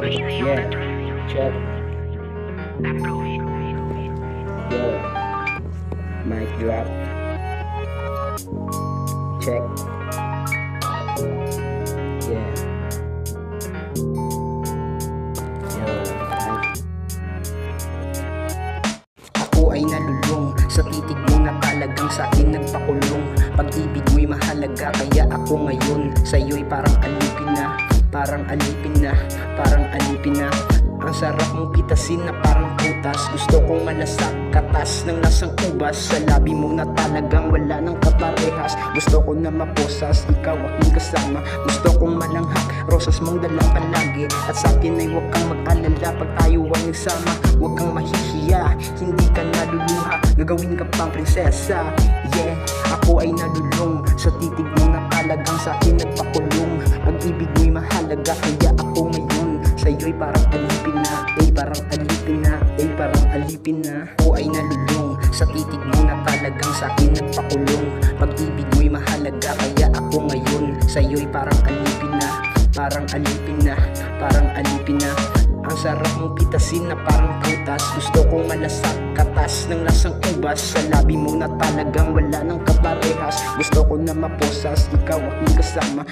Yeah, check. Yo, mic drop. Check. Yeah. Yo, ako ay nalulung sa titig mo na talagang sa akin nagpakulong. Pag-ibig mo'y mahalaga, kaya ako ngayon sa'yo'y parang alipin na, parang alipin na, parang alipin na. Ang sarap mong pitasin na parang putas. Gusto kong malasak, katas ng lasang ubas. Sa labi mo na talagang wala ng kaparehas. Gusto ko na maposas, ikaw aking kasama. Gusto kong malanghak, rosas mong dala palagi. At sa akin ay huwag kang mag-alala pag tayo ay nagsama. Huwag kang mahihiya, hindi ka naluluha. Gagawin ka pang prinsesa. Yeah, ako ay nalulung sa titig mo na talagang sa akin nagpakulong. Pag-ibig mo'y mahalaga, kaya ako ngayon sa'yo'y parang alipin na, parang alipin na, parang alipin na. Ako ay nalulung sa titig mo na talagang sa akin nagpakulong. Pag-ibig mo'y mahalaga, kaya ako ngayon sa'yo'y parang alipin na, parang alipin na, parang alipin na. Ang sarap mong pitasin na parang prutas. Gusto kong malasak, katas ng lasang ubas. Sa labi mo na talagang wala ng kaparehas. Gusto ko na maposas, ikaw aking kasama.